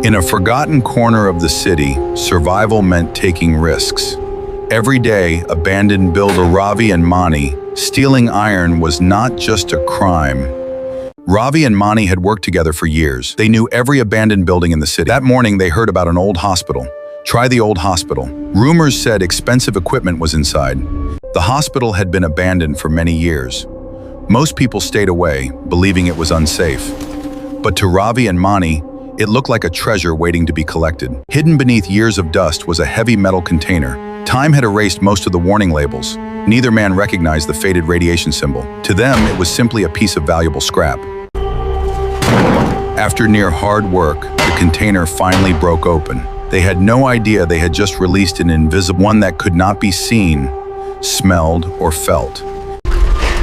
In a forgotten corner of the city, survival meant taking risks. Every day, abandoned builder Ravi and Mani, stealing iron was not just a crime. Ravi and Mani had worked together for years. They knew every abandoned building in the city. That morning, they heard about an old hospital. Try the old hospital. Rumors said expensive equipment was inside. The hospital had been abandoned for many years. Most people stayed away, believing it was unsafe. But to Ravi and Mani, it looked like a treasure waiting to be collected. Hidden beneath years of dust was a heavy metal container. Time had erased most of the warning labels. Neither man recognized the faded radiation symbol. To them, it was simply a piece of valuable scrap. After near hard work, the container finally broke open. They had no idea they had just released an invisible one that could not be seen, smelled, or felt.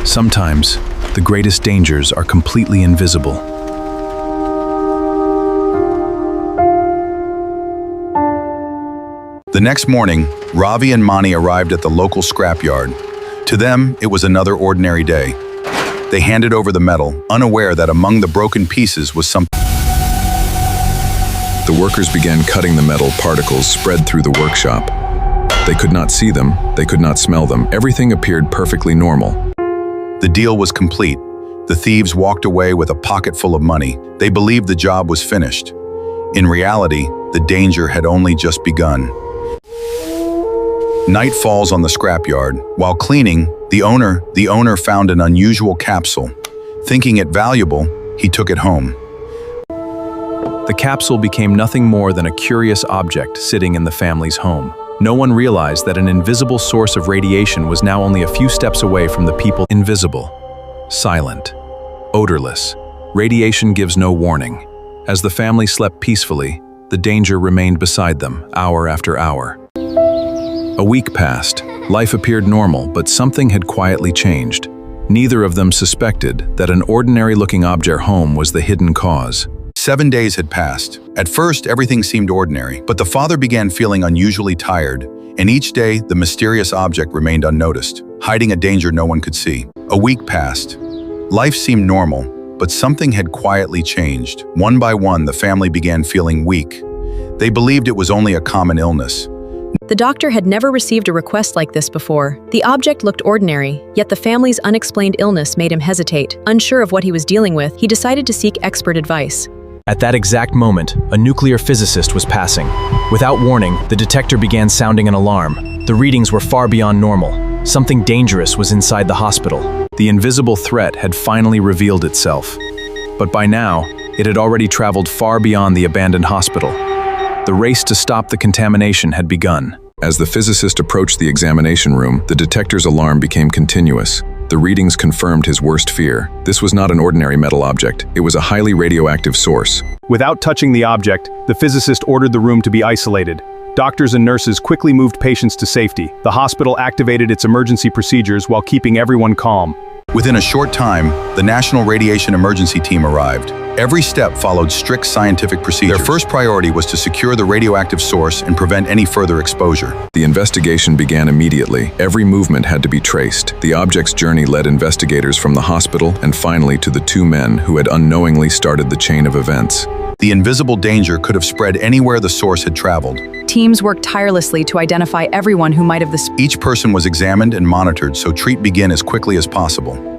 Sometimes, the greatest dangers are completely invisible. The next morning, Ravi and Mani arrived at the local scrapyard. To them, it was another ordinary day. They handed over the metal, unaware that among the broken pieces was something. The workers began cutting the metal particles spread through the workshop. They could not see them, they could not smell them. Everything appeared perfectly normal. The deal was complete. The thieves walked away with a pocket full of money. They believed the job was finished. In reality, the danger had only just begun. Night falls on the scrapyard. While cleaning, the owner found an unusual capsule. Thinking it valuable, he took it home. The capsule became nothing more than a curious object sitting in the family's home. No one realized that an invisible source of radiation was now only a few steps away from the people. Invisible, silent, odorless. Radiation gives no warning. As the family slept peacefully, the danger remained beside them, hour after hour. A week passed. Life appeared normal, but something had quietly changed. Neither of them suspected that an ordinary-looking object home was the hidden cause. 7 days had passed. At first, everything seemed ordinary, but the father began feeling unusually tired, and each day, the mysterious object remained unnoticed, hiding a danger no one could see. A week passed. Life seemed normal, but something had quietly changed. One by one, the family began feeling weak. They believed it was only a common illness. The doctor had never received a request like this before. The object looked ordinary, yet the family's unexplained illness made him hesitate. Unsure of what he was dealing with, he decided to seek expert advice. At that exact moment, a nuclear physicist was passing. Without warning, the detector began sounding an alarm. The readings were far beyond normal. Something dangerous was inside the hospital. The invisible threat had finally revealed itself. But by now, it had already traveled far beyond the abandoned hospital. The race to stop the contamination had begun. As the physicist approached the examination room, the detector's alarm became continuous. The readings confirmed his worst fear. This was not an ordinary metal object. It was a highly radioactive source. Without touching the object, the physicist ordered the room to be isolated. Doctors and nurses quickly moved patients to safety. The hospital activated its emergency procedures while keeping everyone calm. Within a short time, the National Radiation Emergency Team arrived. Every step followed strict scientific procedures. Their first priority was to secure the radioactive source and prevent any further exposure. The investigation began immediately. Every movement had to be traced. The object's journey led investigators from the hospital and finally to the two men who had unknowingly started the chain of events. The invisible danger could have spread anywhere the source had traveled. Teams worked tirelessly to identify everyone who might have Each person was examined and monitored so treatment began as quickly as possible.